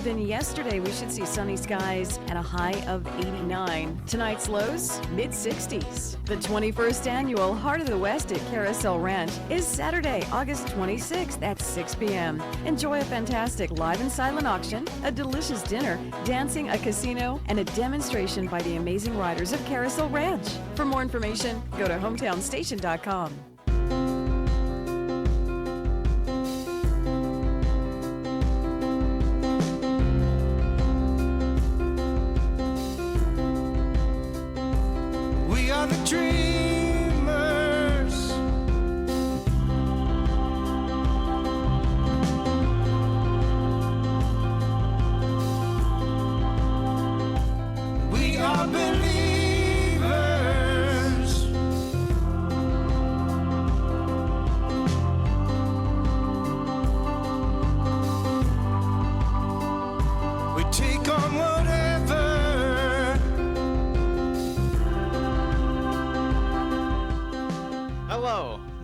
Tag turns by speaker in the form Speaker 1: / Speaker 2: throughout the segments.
Speaker 1: than yesterday. We should see sunny skies and a high of 89. Tonight's lows, mid-60s. The 21st annual Heart of the West at Carousel Ranch is Saturday, August 26th at 6 p.m. Enjoy a fantastic live and silent auction, a delicious dinner, dancing, a casino, and a demonstration by the amazing riders of Carousel Ranch. For more information, go to hometownstation.com.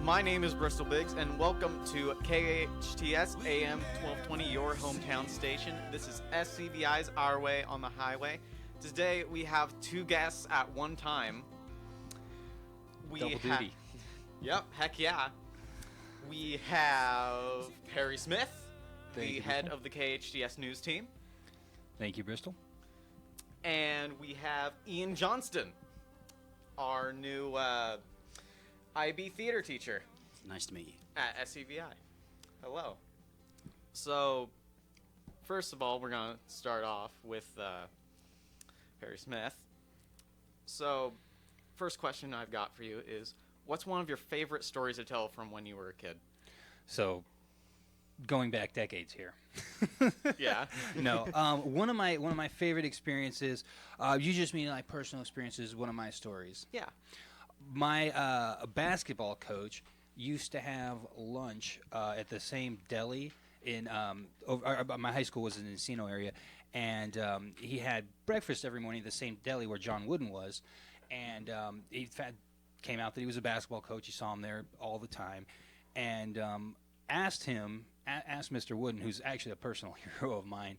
Speaker 2: My name is Bristol Biggs, and welcome to KHTS AM 1220, your hometown station. This is SCVi's Our Way on the Highway. Today we have two guests at one time.
Speaker 3: Double duty.
Speaker 2: Yep, heck yeah. We have Perry Smith, the head of the KHTS news team.
Speaker 3: Thank you, Bristol.
Speaker 2: And we have Ian Johnston, our new IB theater teacher.
Speaker 4: Nice to meet you.
Speaker 2: At SCVi. Hello. So, first of all, we're going to start off with Perry Smith. So, first question I've got for you is, what's one of your favorite stories to tell from when you were a kid?
Speaker 3: So, going back decades here.
Speaker 2: Yeah.
Speaker 3: No. One of my favorite experiences. You just mean like personal experiences. One of my stories.
Speaker 2: Yeah.
Speaker 3: My basketball coach used to have lunch at the same deli in my high school was in the Encino area, and he had breakfast every morning at the same deli where John Wooden was, and he came out that he was a basketball coach. He saw him there all the time, and asked Mr. Wooden, who's actually a personal hero of mine,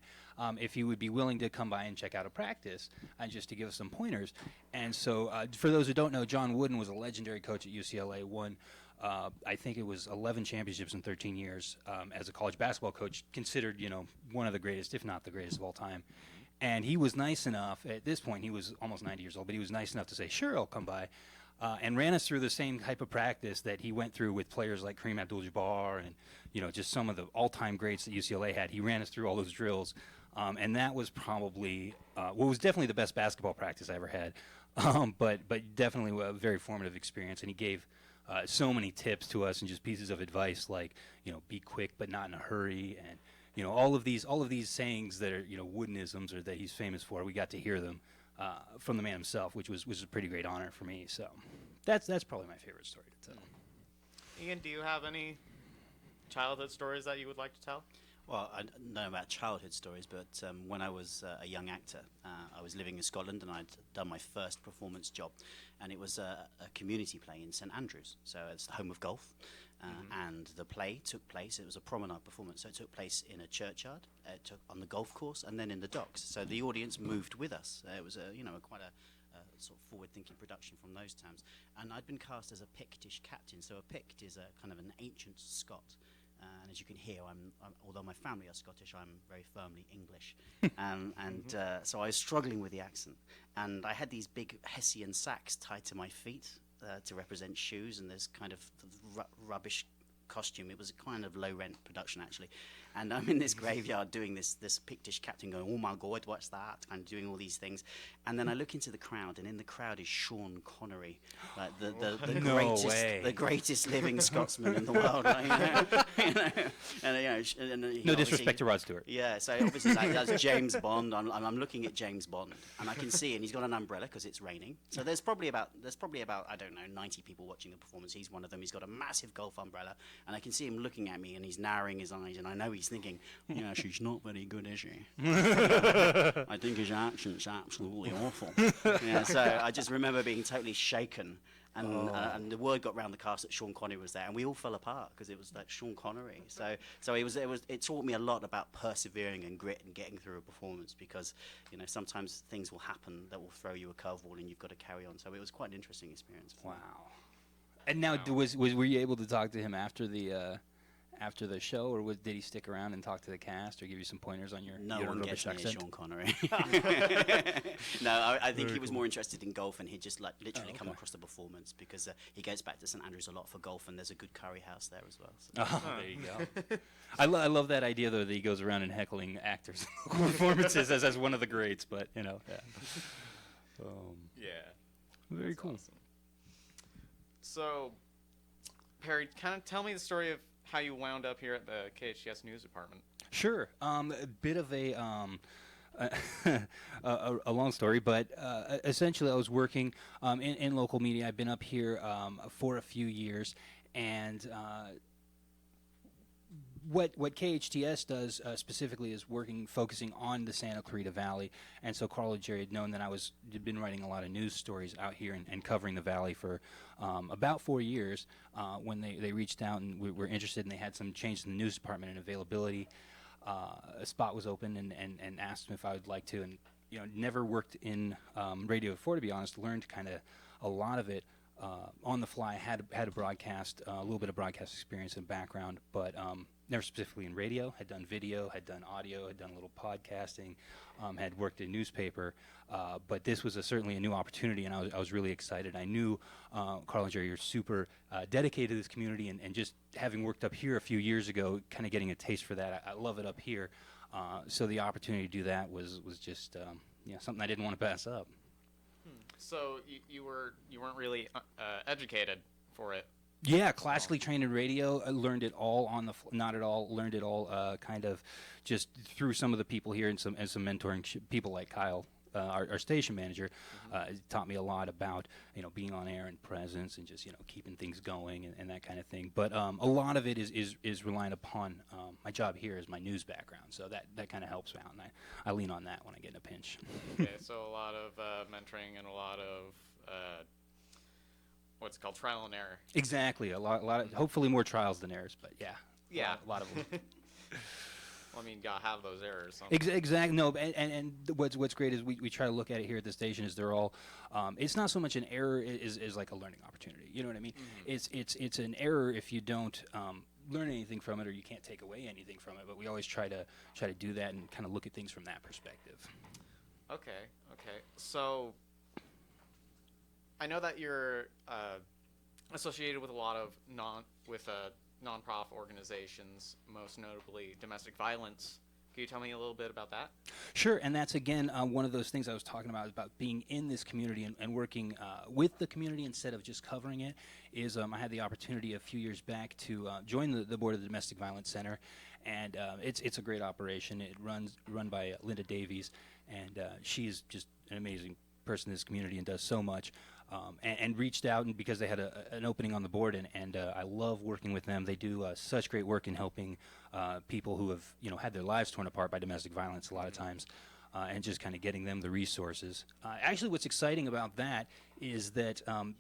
Speaker 3: if he would be willing to come by and check out a practice and just to give us some pointers. And so for those who don't know, John Wooden was a legendary coach at UCLA, won I think it was 11 championships in 13 years as a college basketball coach, considered, one of the greatest, if not the greatest of all time. And he was nice enough, at this point he was almost 90 years old, but he was nice enough to say, sure, I'll come by. And ran us through the same type of practice that he went through with players like Kareem Abdul-Jabbar and, just some of the all-time greats that UCLA had. He ran us through all those drills. And that was probably, was definitely the best basketball practice I ever had. But definitely a very formative experience. And he gave so many tips to us and just pieces of advice like, be quick but not in a hurry. And, all of these sayings that are, Woodenisms or that he's famous for, we got to hear them. From the man himself, which was a pretty great honor for me. So that's probably my favorite story to tell.
Speaker 2: Ian, do you have any childhood stories that you would like to tell?
Speaker 4: Well, I don't know about childhood stories, but when I was a young actor, I was living in Scotland and I'd done my first performance job. And it was a community play in St Andrews. So it's the home of golf. And the play took place, it was a promenade performance, so it took place in a churchyard, it took on the golf course, and then in the docks. So the audience moved with us. It was quite a sort of forward-thinking production from those terms. And I'd been cast as a Pictish captain. So a Pict is a kind of an ancient Scot. And as you can hear, although my family are Scottish, I'm very firmly English. So I was struggling with the accent. And I had these big Hessian sacks tied to my feet to represent shoes, and this kind of rubbish costume. It was a kind of low-rent production, actually. And I'm in this graveyard doing this Pictish captain going, oh my God, what's that? Kind of doing all these things. And then I look into the crowd, and in the crowd is Sean Connery, like the greatest living Scotsman in the world.
Speaker 3: No disrespect to Rod Stewart.
Speaker 4: Yeah, so obviously that's James Bond. I'm looking at James Bond, and I can see, and he's got an umbrella because it's raining. So there's probably about I don't know 90 people watching the performance. He's one of them. He's got a massive golf umbrella, and I can see him looking at me, and he's narrowing his eyes, and I know he's he's thinking, yeah, she's not very good, is she? I think his accent's absolutely awful. Yeah, so I just remember being totally shaken. And the word got round the cast that Sean Connery was there, and we all fell apart because it was like Sean Connery. So it taught me a lot about persevering and grit and getting through a performance, because sometimes things will happen that will throw you a curveball and you've got to carry on. So it was quite an interesting experience.
Speaker 3: Wow. And now, were you able to talk to him after the show, or did he stick around and talk to the cast, or give you some pointers on your
Speaker 4: No
Speaker 3: your
Speaker 4: one gets near
Speaker 3: accent?
Speaker 4: Sean Connery. No, I think he was more interested in golf, and he'd just literally come across the performance, because he goes back to St Andrews a lot for golf, and there's a good curry house there as well. So.
Speaker 3: Oh, there you go. I love that idea, though, that he goes around and heckling actors' performances as one of the greats, but, yeah.
Speaker 2: Yeah.
Speaker 3: Very
Speaker 2: That's
Speaker 3: cool.
Speaker 2: awesome. So, Perry, kind of tell me the story of how you wound up here at the KHTS News Department.
Speaker 3: Sure. A bit of a long story, but essentially I was working in local media. I've been up here for a few years, and what KHTS does specifically is focusing on the Santa Clarita Valley. And so Carl and Jerry had known that had been writing a lot of news stories out here and covering the valley for about 4 years when they reached out and were interested, and they had some changes in the news department and availability. A spot was open, and asked them if I would like to. And never worked in radio before, to be honest. Learned kind of a lot of it on the fly. Had a broadcast, a little bit of broadcast experience and background, but never specifically in radio. Had done video, had done audio, had done a little podcasting, had worked in newspaper, but this was certainly a new opportunity, and I was really excited. I knew Carl and Jerry are super dedicated to this community, and just having worked up here a few years ago, kind of getting a taste for that. I love it up here, so the opportunity to do that was just something I didn't want to pass up.
Speaker 2: So you weren't really educated for it.
Speaker 3: Yeah, classically trained in radio. I learned it all on the not at all. Learned it all kind of just through some of the people here and some mentoring people like Kyle, our station manager, taught me a lot about being on air and presence and just keeping things going and that kind of thing. But a lot of it is relying upon my job here is my news background, so that kind of helps out, and I lean on that when I get in a pinch.
Speaker 2: Okay, so a lot of mentoring and a lot of what's it called, trial and error.
Speaker 3: Exactly, a lot of, hopefully more trials than errors, but yeah, a lot of them.
Speaker 2: Well, I mean, you gotta have those errors.
Speaker 3: Exactly. No, and what's great is we try to look at it here at the station is they're all. It's not so much an error is like a learning opportunity. You know what I mean? Mm-hmm. It's an error if you don't learn anything from it, or you can't take away anything from it. But we always try to do that and kind of look at things from that perspective.
Speaker 2: Okay. So I know that you're associated with a lot of nonprofit organizations, most notably domestic violence. Can you tell me a little bit about that?
Speaker 3: Sure, and that's again one of those things I was talking about being in this community and working with the community instead of just covering it. Is I had the opportunity a few years back to join the board of the Domestic Violence Center, and it's a great operation. It run by Linda Davies, and she is just an amazing person in this community and does so much. And reached out, and because they had an opening on the board, and I love working with them. They do such great work in helping people who have had their lives torn apart by domestic violence a lot of times, and just kind of getting them the resources. Actually, what's exciting about that is that in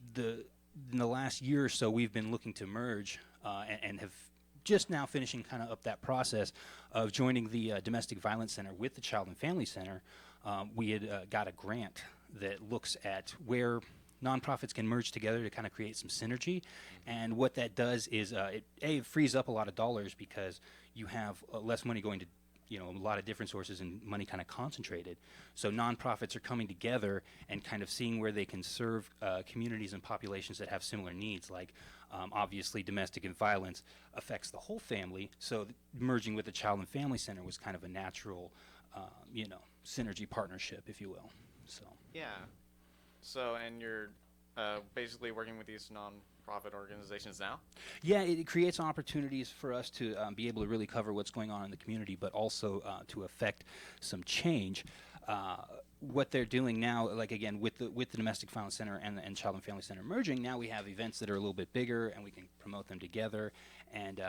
Speaker 3: the last year or so we've been looking to merge and have just now finishing kind of up that process of joining the Domestic Violence Center with the Child and Family Center. We had got a grant that looks at where nonprofits can merge together to kind of create some synergy, and what that does is it frees up a lot of dollars because you have less money going to a lot of different sources and money kind of concentrated. So nonprofits are coming together and kind of seeing where they can serve communities and populations that have similar needs. Like obviously domestic violence affects the whole family, so merging with the Child and Family Center was kind of a natural synergy partnership, if you will. So
Speaker 2: yeah. So, and you're basically working with these nonprofit organizations now?
Speaker 3: Yeah, it creates opportunities for us to be able to really cover what's going on in the community, but also to affect some change. what they're doing now, like again with the Domestic Violence Center and Child and Family Center merging, now we have events that are a little bit bigger, and we can promote them together. And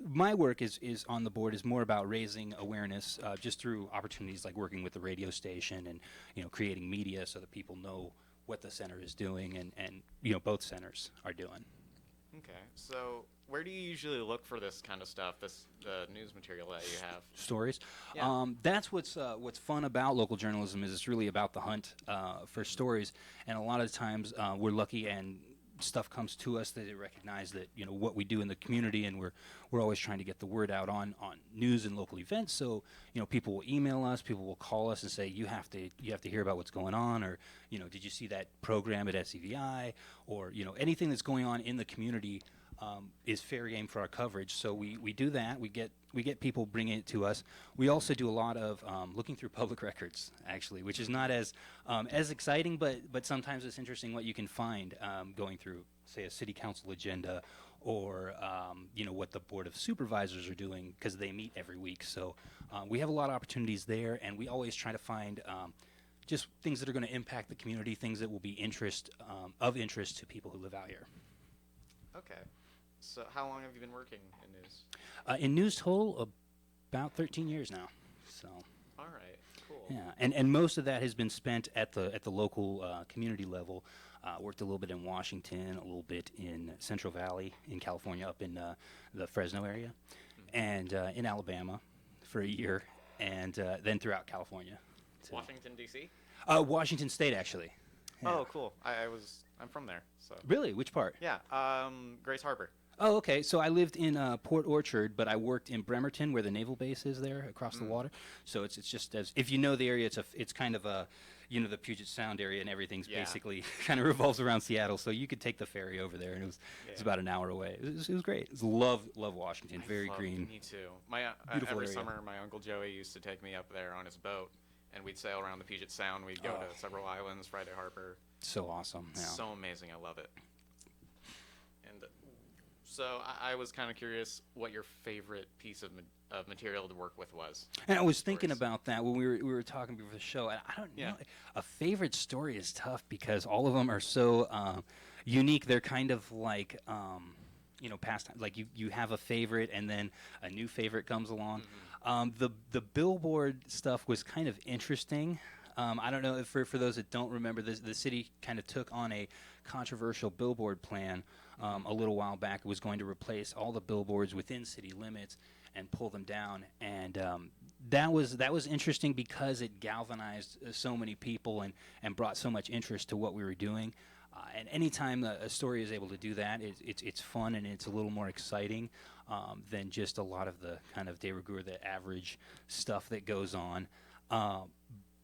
Speaker 3: my work is on the board is more about raising awareness just through opportunities like working with the radio station and creating media so that people know what the center is doing and both centers are doing.
Speaker 2: Okay, so where do you usually look for this kind of stuff, the news material that you have?
Speaker 3: Stories.
Speaker 2: Yeah.
Speaker 3: That's what's fun about local journalism is it's really about the hunt for stories, and a lot of times we're lucky and stuff comes to us that they recognize that what we do in the community, and we're always trying to get the word out on news and local events. So people will email us, people will call us and say you have to hear about what's going on, or did you see that program at SCVi, or anything that's going on in the community is fair game for our coverage. So we do that. We get people bringing it to us. We also do a lot of looking through public records, actually, which is not as exciting, but sometimes it's interesting what you can find going through, say, a city council agenda, or what the Board of Supervisors are doing, because they meet every week. So we have a lot of opportunities there, and we always try to find just things that are going to impact the community, things that will be of interest to people who live out here.
Speaker 2: Okay. So how long have you been working in news?
Speaker 3: In news total, about 13 years now. So.
Speaker 2: All right. Cool.
Speaker 3: Yeah, and most of that has been spent at the local community level. Worked a little bit in Washington, a little bit in Central Valley in California, up in the Fresno area, and in Alabama for a year, and then throughout California. So.
Speaker 2: Washington, D.C.?
Speaker 3: Washington State, actually. Yeah.
Speaker 2: Oh, cool. I'm from there. So.
Speaker 3: Really? Which part?
Speaker 2: Yeah. Grace Harbor.
Speaker 3: Oh, okay. So I lived in Port Orchard, but I worked in Bremerton, where the naval base is there across the water. So it's just as if you know the area, it's kind of a the Puget Sound area, and everything's basically kind of revolves around Seattle. So you could take the ferry over there, and it's about an hour away. It was great. Love Washington. Very green.
Speaker 2: Me too.
Speaker 3: Beautiful
Speaker 2: every
Speaker 3: area.
Speaker 2: summer, my Uncle Joey used to take me up there on his boat, and we'd sail around the Puget Sound. We'd go to several islands, Friday Harbor.
Speaker 3: So awesome. Yeah.
Speaker 2: So amazing. I love it. And so I was kind of curious what your favorite piece of material to work with was.
Speaker 3: And I was thinking about that when we were talking before the show. And I don't know. A favorite story is tough because all of them are so unique. They're kind of like pastime. Like you have a favorite, and then a new favorite comes along. Mm-hmm. The billboard stuff was kind of interesting. I don't know if for those that don't remember, the city kind of took on a controversial billboard plan a little while back. It was going to replace all the billboards within city limits and pull them down, and that was interesting because it galvanized so many people and brought so much interest to what we were doing. And anytime a story is able to do that, it's fun, and it's a little more exciting than just a lot of the kind of de rigueur, the average stuff that goes on.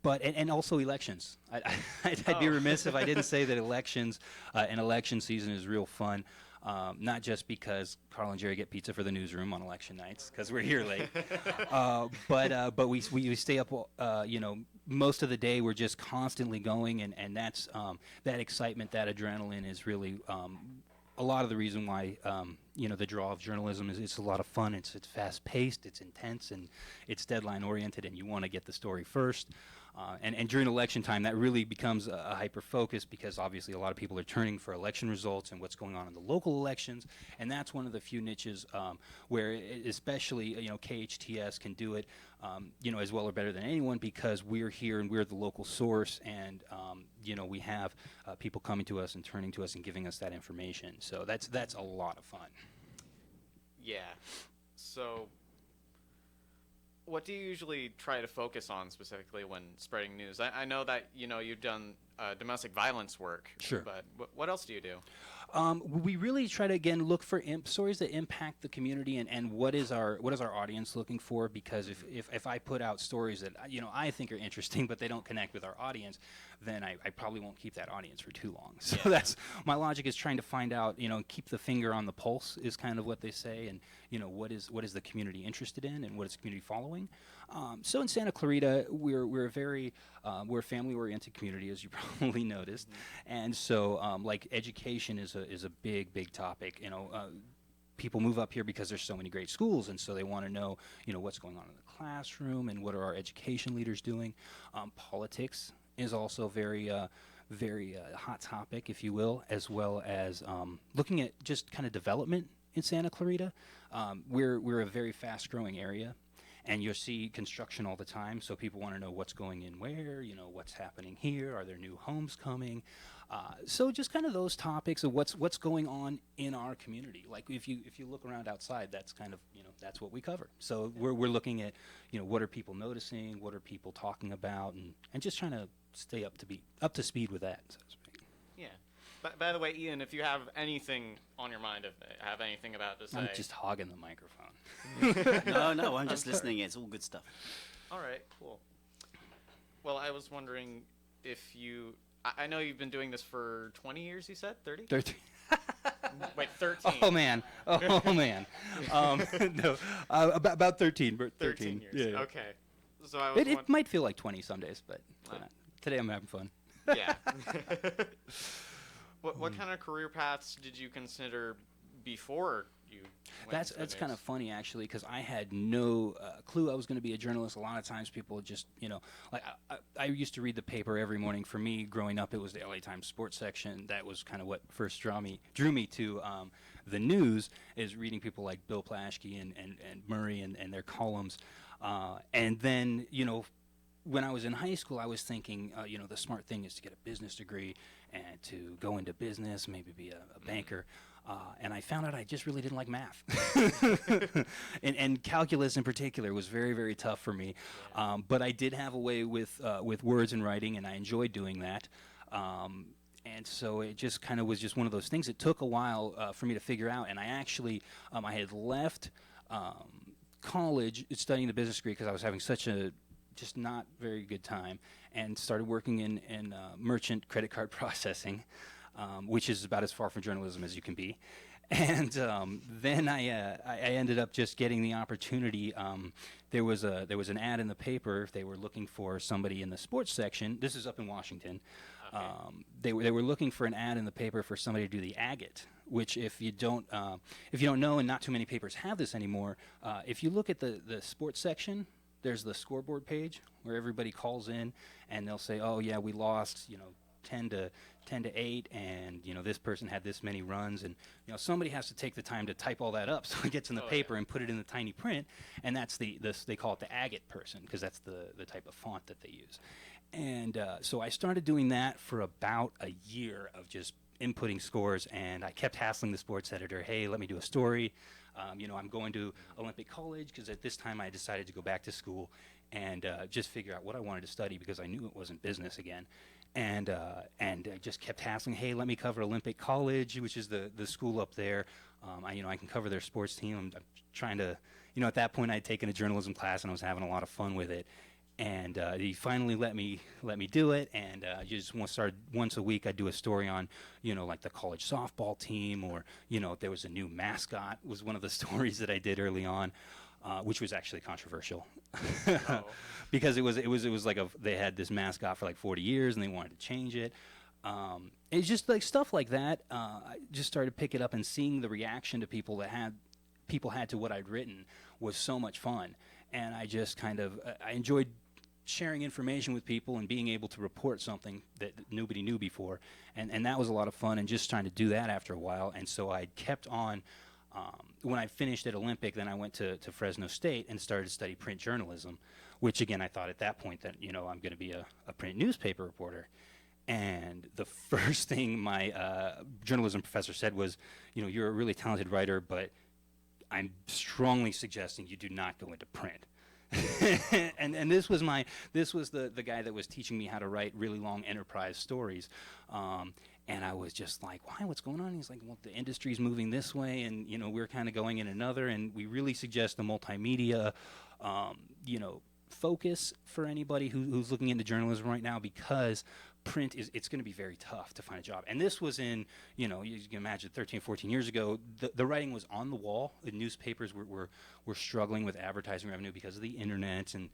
Speaker 3: But and also elections. I'd be remiss if I didn't say that elections and election season is real fun. Not just because Carl and Jerry get pizza for the newsroom on election nights because we're here late, but we stay up. Most of the day we're just constantly going, and that's that excitement, that adrenaline is really a lot of the reason why the draw of journalism is. It's a lot of fun. It's fast paced. It's intense, and it's deadline oriented, and you want to get the story first. And during election time, that really becomes a hyper focus because obviously a lot of people are turning for election results and what's going on in the local elections, and that's one of the few niches where, especially KHTS can do it, as well or better than anyone because we're here and we're the local source, and we have people coming to us and turning to us and giving us that information. So that's a lot of fun.
Speaker 2: Yeah. So. What do you usually try to focus on specifically when spreading news? I know that you've done domestic violence work.
Speaker 3: Sure.
Speaker 2: But what else do you do?
Speaker 3: We really try to again look for stories that impact the community and what is our audience looking for, because if I put out stories that I think are interesting but they don't connect with our audience, then I probably won't keep that audience for too long. So that's my logic, is trying to find out, keep the finger on the pulse is kind of what they say, and what is the community interested in and what is the community following. So in Santa Clarita, we're a very we're a family-oriented community, as you probably noticed, and so like education is a big topic. people move up here because there's so many great schools, and so they want to know, what's going on in the classroom and what are our education leaders doing. Politics is also very hot topic, if you will, as well as looking at just kind of development in Santa Clarita. We're a very fast-growing area, and you'll see construction all the time, so people want to know what's going in where, what's happening here, are there new homes coming? So just kind of those topics of what's going on in our community. Like if you look around outside, that's kind of, that's what we cover. So we're looking at, what are people noticing, what are people talking about, and just trying to stay up to speed with that, so to speak.
Speaker 2: Yeah. By the way, Ian, if you have anything on your mind, have anything about to say.
Speaker 3: I'm just hogging the microphone.
Speaker 4: No, I'm just listening. It's all good stuff.
Speaker 2: All right, cool. Well, I was wondering if you... I know you've been doing this for 20 years, you said? 30?
Speaker 3: 13.
Speaker 2: Wait, 13.
Speaker 3: Oh, man. No, about 13.
Speaker 2: 13 years.
Speaker 3: Yeah.
Speaker 2: Okay. So I was
Speaker 3: It might feel like 20 some days, but today I'm having fun.
Speaker 2: Yeah. What kind of career paths did you consider before you went into the
Speaker 3: That's
Speaker 2: news?
Speaker 3: kind of funny, actually, because I had no clue I was going to be a journalist. A lot of times people just, like I used to read the paper every morning. For me, growing up, it was the LA Times sports section. That was kind of what first drew me to the news, is reading people like Bill Plaschke and Murray and their columns. And then, when I was in high school, I was thinking, the smart thing is to get a business degree and to go into business, maybe be a banker. And I found out I just really didn't like math. and calculus in particular was very, very tough for me. But I did have a way with words and writing, and I enjoyed doing that. And so it just kind of was just one of those things. It took a while for me to figure out. And I actually, I had left college studying the business degree because I was having such a just not very good time, and started working in merchant credit card processing, which is about as far from journalism as you can be. And then I ended up just getting the opportunity. There was an ad in the paper. They were looking for somebody in the sports section. This is up in Washington.
Speaker 2: Okay.
Speaker 3: They were looking for an ad in the paper for somebody to do the agate, which if you don't know, and not too many papers have this anymore, if you look at the sports section, there's the scoreboard page where everybody calls in and they'll say, oh yeah, we lost 10 to 8, and this person had this many runs, and somebody has to take the time to type all that up so it gets in the paper and put it in the tiny print, and that's they call it the agate person, because that's the type of font that they use. And so I started doing that for about a year of just inputting scores, and I kept hassling the sports editor, hey, let me do a story. I'm going to Olympic College, because at this time I decided to go back to school and just figure out what I wanted to study, because I knew it wasn't business again. And I just kept hassling, hey, let me cover Olympic College, which is the school up there. I can cover their sports team. I'm trying to, at that point I'd taken a journalism class and I was having a lot of fun with it. And he finally let me do it, and just started once a week. I'd do a story on, like the college softball team, or if there was a new mascot, was one of the stories that I did early on, which was actually controversial, because it was like they had this mascot for like 40 years and they wanted to change it. It's just like stuff like that. I just started picking up and seeing the reaction to people had to what I'd written was so much fun, and I just kind of I enjoyed sharing information with people and being able to report something that nobody knew before, and that was a lot of fun, and just trying to do that after a while. And so I kept on. When I finished at Olympic, then I went to Fresno State and started to study print journalism, which again I thought at that point that I'm going to be a print newspaper reporter. And the first thing my journalism professor said was, you're a really talented writer, but I'm strongly suggesting you do not go into print. and this was the guy that was teaching me how to write really long enterprise stories, and I was just like, why, what's going on? He's like, well, the industry's moving this way, and we're kind of going in another, and we really suggest the multimedia focus for anybody who's looking into journalism right now, because print it's going to be very tough to find a job. And this was in, you can imagine 13, 14 years ago, the writing was on the wall. The newspapers were struggling with advertising revenue because of the internet, and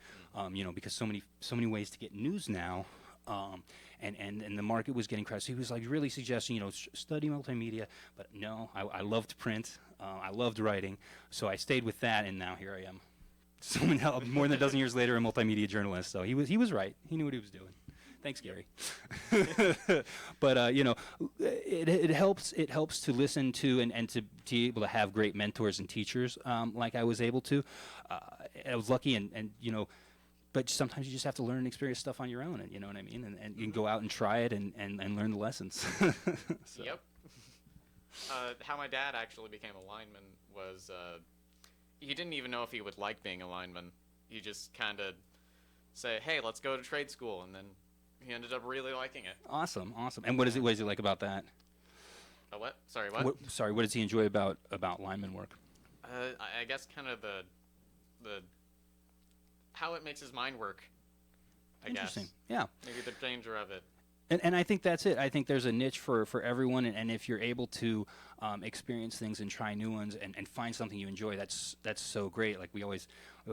Speaker 3: because so many ways to get news now. And the market was getting crowded. So he was like really suggesting, study multimedia. But no, I loved print. I loved writing. So I stayed with that, and now here I am. Someone more than a dozen years later, a multimedia journalist. So he was right. He knew what he was doing. Thanks, Gary. But it helps to listen to and to be able to have great mentors and teachers like I was able to. I was lucky, and but sometimes you just have to learn and experience stuff on your own, and you know what I mean, and you can go out and try it and learn the lessons. So.
Speaker 2: Yep. How my dad actually became a lineman was he didn't even know if he would like being a lineman. He just kind of say, "Hey, let's go to trade school," and then he ended up really liking it.
Speaker 3: Awesome. And what is it like about that?
Speaker 2: What? Sorry, what?
Speaker 3: What does he enjoy about lineman work?
Speaker 2: I guess kind of the how it makes his mind work.
Speaker 3: Interesting. Yeah.
Speaker 2: Maybe the danger of it.
Speaker 3: And I think that's it. I think there's a niche for everyone, and if you're able to experience things and try new ones and find something you enjoy, that's so great. Like we always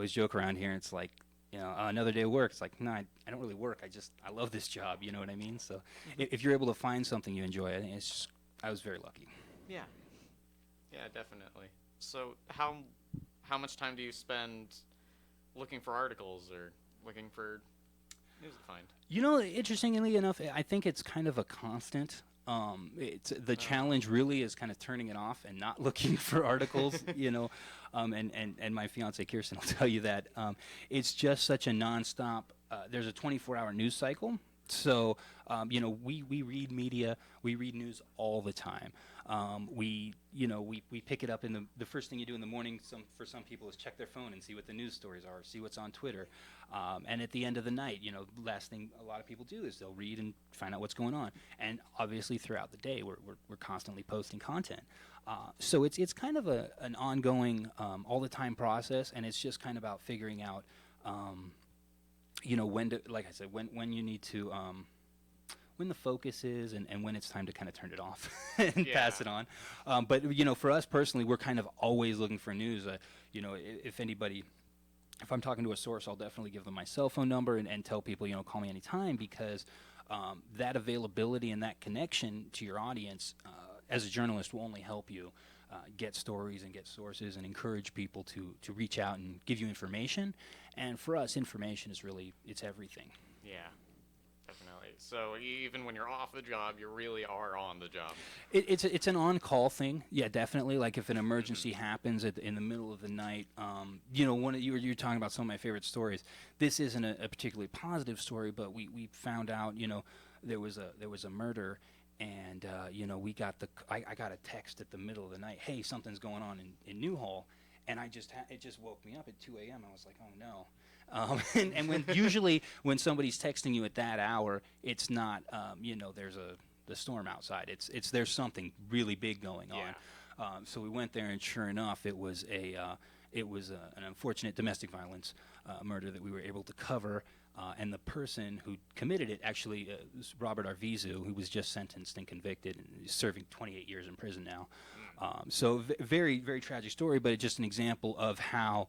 Speaker 3: joke around here. It's like, another day of work. It's like, no, I don't really work. I love this job. You know what I mean? So if you're able to find something you enjoy, I think I was very lucky.
Speaker 2: Yeah. Yeah, definitely. So how much time do you spend looking for articles or looking for news to find?
Speaker 3: Interestingly enough, I think it's kind of a constant. It's the challenge really is kind of turning it off and not looking for articles, and my fiance Kirsten will tell you that it's just such a nonstop. There's a 24-hour news cycle, so we read media, we read news all the time. We pick it up in the first thing you do in the morning. For some people is check their phone and see what the news stories are, see what's on Twitter, and at the end of the night, last thing a lot of people do is they'll read and find out what's going on. And obviously throughout the day, we're constantly posting content. So it's kind of an ongoing, all the time process, and it's just kind of about figuring out, when to, like I said, when you need to. When the focus is and when it's time to kind of turn it off and pass it on. But for us personally, we're kind of always looking for news. If I'm talking to a source, I'll definitely give them my cell phone number and tell people, call me anytime, because that availability and that connection to your audience as a journalist will only help you get stories and get sources and encourage people to reach out and give you information. And for us, information is really, it's everything.
Speaker 2: Yeah. Definitely. So even when you're off the job, you really are on the job.
Speaker 3: It's an on-call thing. Yeah, definitely. Like if an emergency happens in the middle of the night, one of you're talking about some of my favorite stories. This isn't a particularly positive story, but we found out, there was a murder, and we got I got a text at the middle of the night. Hey, something's going on in Newhall, and it just woke me up at 2 a.m. I was like, oh no. And when usually when somebody's texting you at that hour, it's not there's the storm outside. There's something really big going on. So we went there, and sure enough, it was an unfortunate domestic violence murder that we were able to cover. And the person who committed it actually was Robert Arvizu, who was just sentenced and convicted and is serving 28 years in prison now. So very, very tragic story, but it's just an example of how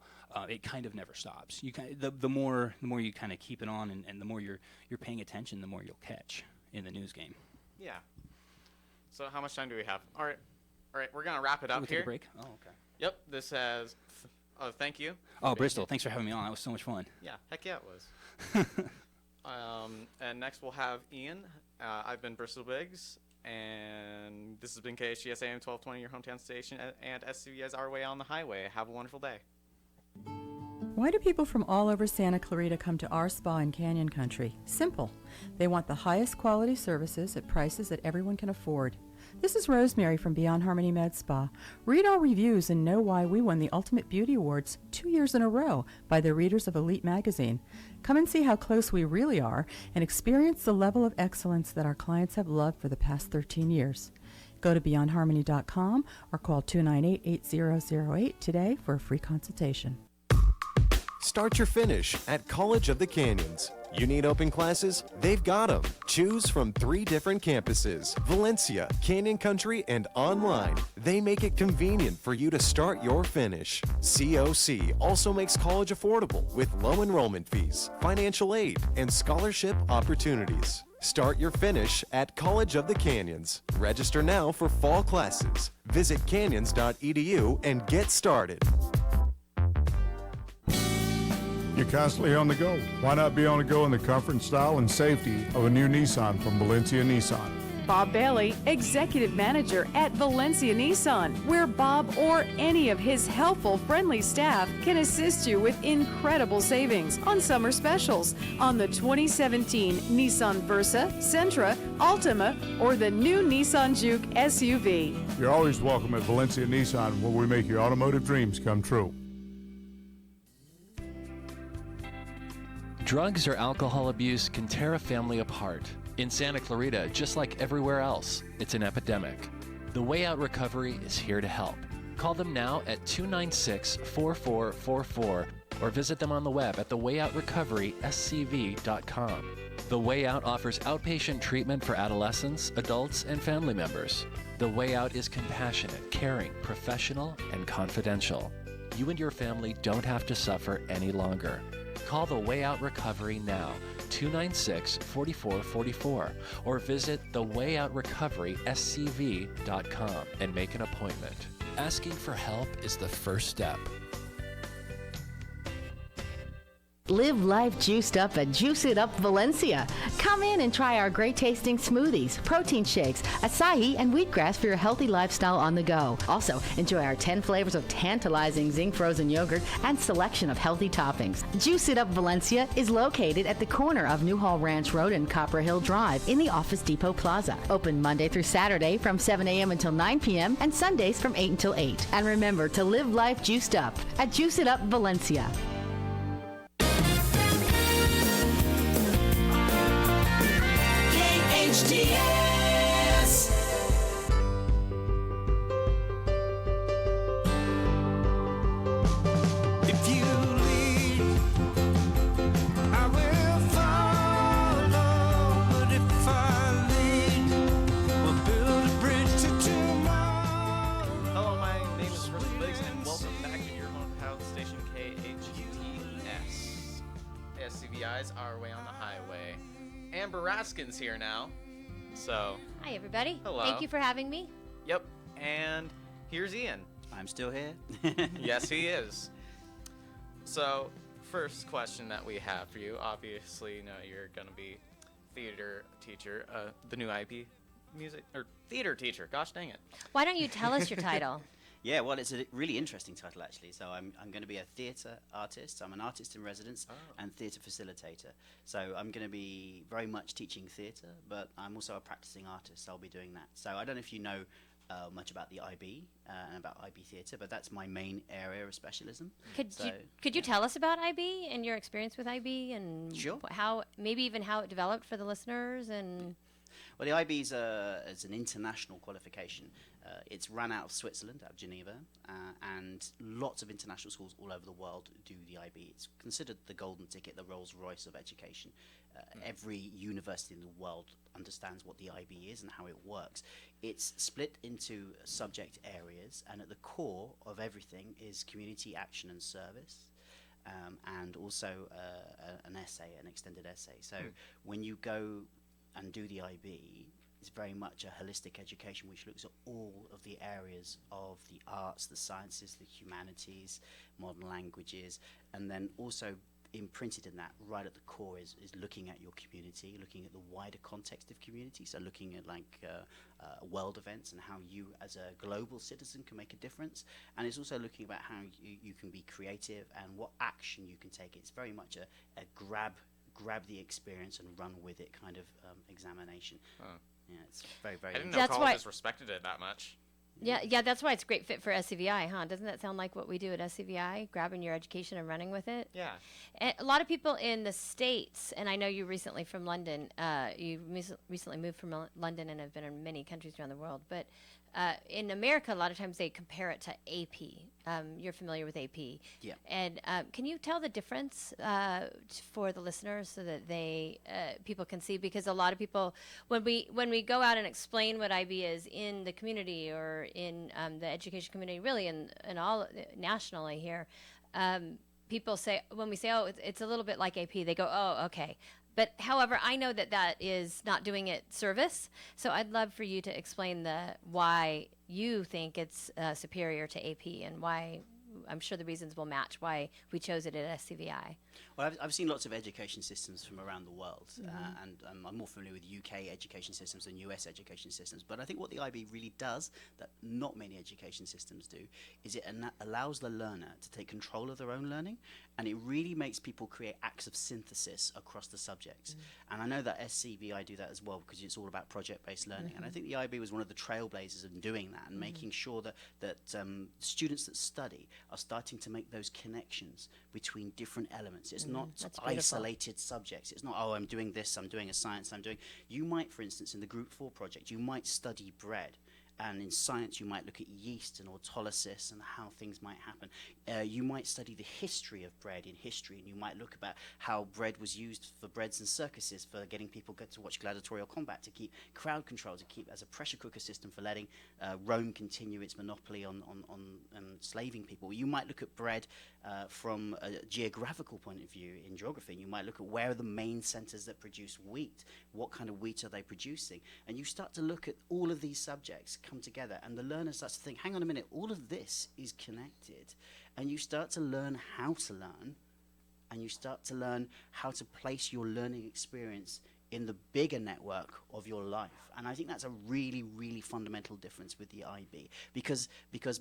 Speaker 3: it kind of never stops. The more you kind of keep it on, and the more you're paying attention, the more you'll catch in the news game.
Speaker 2: Yeah. So how much time do we have? All right, we're gonna wrap it up here.
Speaker 3: Take a break. Oh, okay.
Speaker 2: Yep. This has. Thank you.
Speaker 3: Oh, Bristol, thanks for having me on. That was so much fun.
Speaker 2: Yeah. Heck yeah, it was. And next we'll have Ian. I've been Bristol Biggs. And this has been KHTS AM 1220, your hometown station, and SCVi's Our Way on the Highway. Have a wonderful day.
Speaker 5: Why do people from all over Santa Clarita come to our spa in Canyon Country? Simple. They want the highest quality services at prices that everyone can afford. This is Rosemary from Beyond Harmony Med Spa. Read our reviews and know why we won the Ultimate Beauty Awards 2 years in a row by the readers of Elite magazine. Come and see how close we really are and experience the level of excellence that our clients have loved for the past 13 years. Go to beyondharmony.com or call 298-8008 today for a free consultation.
Speaker 6: Start your finish at College of the Canyons. You need open classes? They've got them. Choose from 3 different campuses: Valencia, Canyon Country, and online. They make it convenient for you to start your finish. COC also makes college affordable with low enrollment fees, financial aid, and scholarship opportunities. Start your finish at College of the Canyons. Register now for fall classes. Visit canyons.edu and get started.
Speaker 7: You're constantly on the go. Why not be on the go in the comfort and style and safety of a new Nissan from Valencia Nissan?
Speaker 1: Bob Bailey, Executive Manager at Valencia Nissan, where Bob or any of his helpful, friendly staff can assist you with incredible savings on summer specials on the 2017 Nissan Versa, Sentra, Altima, or the new Nissan Juke SUV.
Speaker 7: You're always welcome at Valencia Nissan, where we make your automotive dreams come true.
Speaker 8: Drugs or alcohol abuse can tear a family apart. In Santa Clarita, just like everywhere else, it's an epidemic. The Way Out Recovery is here to help. Call them now at 296-4444 or visit them on the web at thewayoutrocoveryscv.com. The Way Out offers outpatient treatment for adolescents, adults, and family members. The Way Out is compassionate, caring, professional, and confidential. You and your family don't have to suffer any longer. Call the Way Out Recovery now, 296-4444, or visit thewayoutrocoveryscv.com and make an appointment. Asking for help is the first step.
Speaker 9: Live life juiced up at Juice It Up Valencia. Come in and try our great tasting smoothies, protein shakes, acai, and wheatgrass for your healthy lifestyle on the go. Also, enjoy our 10 flavors of tantalizing zinc frozen yogurt and selection of healthy toppings. Juice It Up Valencia is located at the corner of Newhall Ranch Road and Copper Hill Drive in the Office Depot Plaza. Open Monday through Saturday from 7 a.m. until 9 p.m. and Sundays from 8 until 8. And remember to live life juiced up at Juice It Up Valencia.
Speaker 10: KHTS. If you lead, I will follow. But if I lead, we'll build a bridge to tomorrow.
Speaker 2: Hello, my name is Russell Biggs, and welcome back to your hometown station, KHTS. SCVi's our way on the highway. Amber Raskin's here now. So,
Speaker 11: hi everybody.
Speaker 2: Hello.
Speaker 11: Thank you for having me.
Speaker 2: Yep. And here's Ian.
Speaker 4: I'm still here.
Speaker 2: Yes, he is. So, first question that we have for you, obviously, you know, you're going to be theater teacher, the new IB music, or theater teacher. Gosh dang it.
Speaker 11: Why don't you tell us your title?
Speaker 4: Yeah, well, it's a really interesting title, actually. So I'm going to be a theatre artist. I'm an artist in residence and theatre facilitator. So I'm going to be very much teaching theatre, but I'm also a practicing artist. So I'll be doing that. So I don't know if you know much about the IB and about IB theatre, but that's my main area of specialism.
Speaker 11: Could you tell us about IB and your experience with IB and
Speaker 4: Sure.
Speaker 11: how maybe even how it developed for the listeners and.
Speaker 4: Well, the IB is an international qualification. It's run out of Switzerland, out of Geneva, and lots of international schools all over the world do the IB. It's considered the golden ticket, the Rolls Royce of education. Every university in the world understands what the IB is and how it works. It's split into subject areas, and at the core of everything is community action and service. And also an essay, an extended essay. So when you go and do the IB, it's very much a holistic education which looks at all of the areas of the arts, the sciences, the humanities, modern languages, and then also imprinted in that right at the core is looking at your community, looking at the wider context of community, so looking at world events and how you as a global citizen can make a difference, and it's also looking about how you can be creative and what action you can take. It's very much a grab the experience and run with it kind of examination. Yeah, it's very, very.
Speaker 2: I didn't know colleges respected it that much.
Speaker 11: Yeah, that's why it's a great fit for SCVi, huh? Doesn't that sound like what we do at SCVi, grabbing your education and running with it?
Speaker 2: Yeah.
Speaker 11: And a lot of people in the States, and I know you recently from London, you recently moved from London and have been in many countries around the world, but in America, a lot of times they compare it to AP. You're familiar with AP.
Speaker 4: Yeah.
Speaker 11: And can you tell the difference for the listeners so that they people can see? Because a lot of people, when we go out and explain what IB is in the community or in the education community, really in all nationally here, people say, when we say, oh, it's a little bit like AP, they go, oh, okay. But however, I know that is not doing it service. So I'd love for you to explain why you think it's superior to AP and why. I'm sure the reasons will match why we chose it at SCVi.
Speaker 4: Well, I've seen lots of education systems from around the world, and I'm more familiar with UK education systems than US education systems. But I think what the IB really does, that not many education systems do, is it allows the learner to take control of their own learning, and it really makes people create acts of synthesis across the subjects. And I know that SCVi do that as well, because it's all about project-based learning. And I think the IB was one of the trailblazers in doing that and making sure that students that study are starting to make those connections between different elements. It's not isolated subjects. It's not, oh, I'm doing this, I'm doing a science, you might, for instance, in the Group 4 project, you might study bread. And in science, you might look at yeast and autolysis and how things might happen. You might study the history of bread in history, and you might look about how bread was used for breads and circuses, for getting people to watch gladiatorial combat, to keep crowd control, to keep as a pressure cooker system for letting Rome continue its monopoly on enslaving people. You might look at bread from a geographical point of view in geography. You might look at where are the main centers that produce wheat, what kind of wheat are they producing, and you start to look at all of these subjects come together, and the learner starts to think, hang on a minute, all of this is connected, and you start to learn how to learn, and you start to learn how to place your learning experience in the bigger network of your life. And I think that's a really, really fundamental difference with the IB, because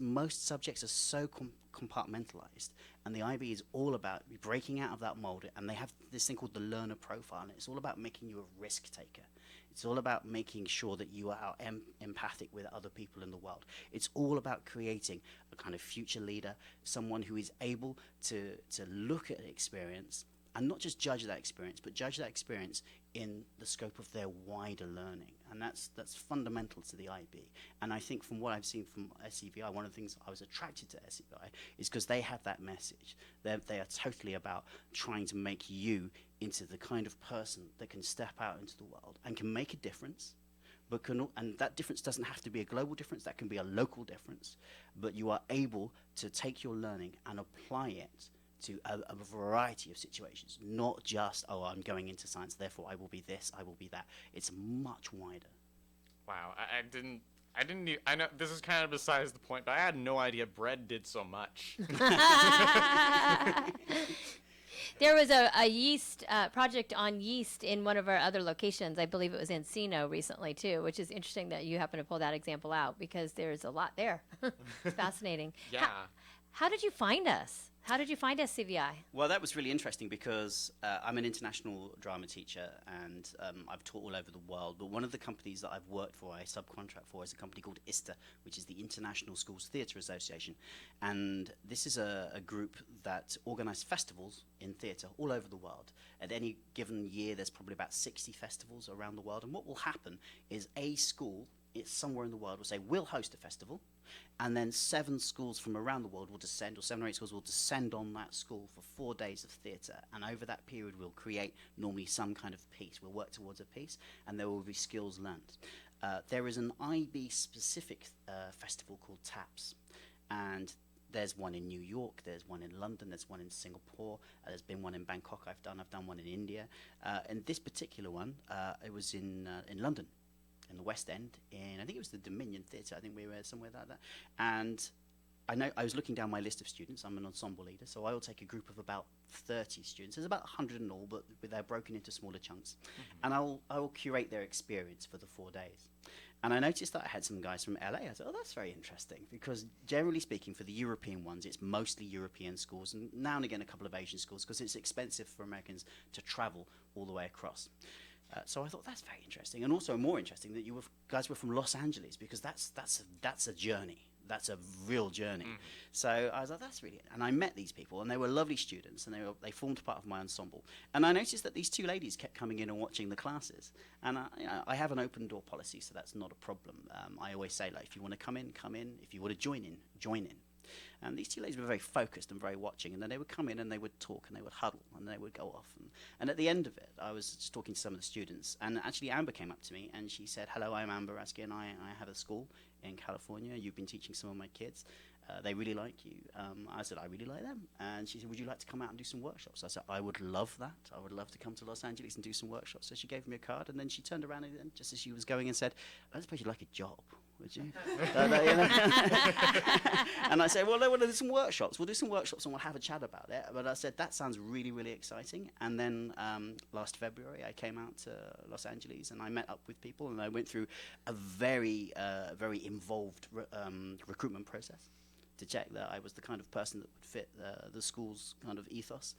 Speaker 4: most subjects are so compartmentalized, and the IB is all about breaking out of that mold, and they have this thing called the learner profile, and it's all about making you a risk taker. It's all about making sure that you are empathic with other people in the world. It's all about creating a kind of future leader, someone who is able to look at an experience and not just judge that experience, but judge that experience in the scope of their wider learning. And that's fundamental to the IB. And I think from what I've seen from SCVi, one of the things I was attracted to SCVi is because they have that message. They are totally about trying to make you into the kind of person that can step out into the world and can make a difference. And that difference doesn't have to be a global difference, that can be a local difference. But you are able to take your learning and apply it to a variety of situations, not just, oh, I'm going into science, therefore I will be this, I will be that. It's much wider.
Speaker 2: Wow, I know this is kind of besides the point, but I had no idea bread did so much.
Speaker 11: There was a yeast project on yeast in one of our other locations. I believe it was in Encino recently too, which is interesting that you happen to pull that example out because there's a lot there. It's fascinating.
Speaker 2: Yeah.
Speaker 11: How did you find us? How did you find SCVi?
Speaker 4: Well, that was really interesting because I'm an international drama teacher, and I've taught all over the world. But one of the companies that I've worked for, I subcontract for, is a company called ISTA, which is the International Schools Theatre Association. And this is a group that organises festivals in theatre all over the world. At any given year, there's probably about 60 festivals around the world. And what will happen is a school, it's somewhere in the world, will say, we'll host a festival. And then 7 schools from around the world will descend, or 7 or 8 schools will descend on that school for 4 days of theatre. And over that period, we'll create normally some kind of piece. We'll work towards a piece, and there will be skills learned. There is an IB-specific festival called TAPS. And there's one in New York, there's one in London, there's one in Singapore, there's been one in Bangkok I've done one in India. And this particular one, it was in London. In the West End, I think it was the Dominion Theatre, I think we were somewhere like that. And I was looking down my list of students. I'm an ensemble leader, so I will take a group of about 30 students. There's about 100 in all, but they're broken into smaller chunks. And I will curate their experience for the 4 days. And I noticed that I had some guys from LA. I thought, oh, that's very interesting, because generally speaking, for the European ones, it's mostly European schools, and now and again a couple of Asian schools, because it's expensive for Americans to travel all the way across. So I thought that's very interesting, and also more interesting that you guys were from Los Angeles, because that's a journey. that's a real journey. So I was like, that's really, and I met these people, and they were lovely students, and they formed part of my ensemble. And I noticed that these two ladies kept coming in and watching the classes. And I have an open door policy, so that's not a problem. I always say, like, if you want to come in, come in. If you want to join in, join in. And these two ladies were very focused and very watching, and then they would come in and they would talk and they would huddle and they would go off. And at the end of it, I was just talking to some of the students, and actually Amber came up to me and she said, hello, I'm Amber Raskin. I have a school in California. You've been teaching some of my kids. They really like you. I said, I really like them. And she said, would you like to come out and do some workshops? I said, I would love that. I would love to come to Los Angeles and do some workshops. So she gave me a card, and then she turned around and just as she was going and said, I don't suppose you'd like a job, would you? You know? And I said, well, no, we'll do some workshops. We'll do some workshops and we'll have a chat about it. But I said, that sounds really, really exciting. And then last February, I came out to Los Angeles and I met up with people, and I went through a very, very involved recruitment process to check that I was the kind of person that would fit the school's kind of ethos.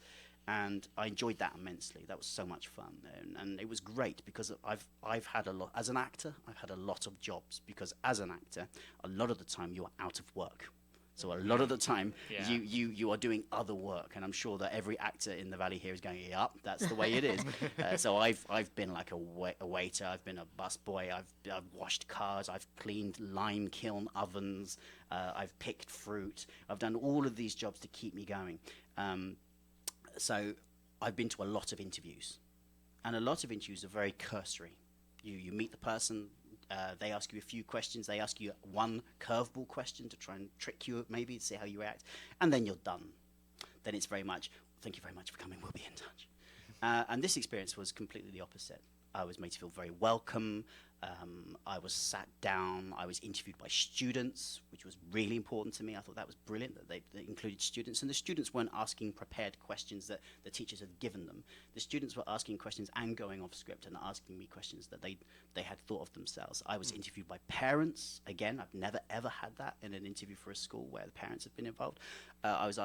Speaker 4: And I enjoyed that immensely. That was so much fun. And it was great because I've had a lot, as an actor, I've had a lot of jobs, because as an actor, a lot of the time you are out of work. So a lot of the time, you are doing other work, and I'm sure that every actor in the Valley here is going, "Yep, that's the way it is." So I've been like a waiter, I've been a busboy, I've washed cars, I've cleaned lime kiln ovens, I've picked fruit, I've done all of these jobs to keep me going. So I've been to a lot of interviews, and a lot of interviews are very cursory. You meet the person. They ask you a few questions. They ask you one curveball question to try and trick you, maybe, to see how you react. And then you're done. Then it's very much, thank you very much for coming. We'll be in touch. And this experience was completely the opposite. I was made to feel very welcome. I was sat down. I was interviewed by students, which was really important to me. I thought that was brilliant that they included students. And the students weren't asking prepared questions that the teachers had given them. The students were asking questions and going off script and asking me questions that they had thought of themselves. I was interviewed by parents. Again, I've never, ever had that in an interview for a school where the parents have been involved. I was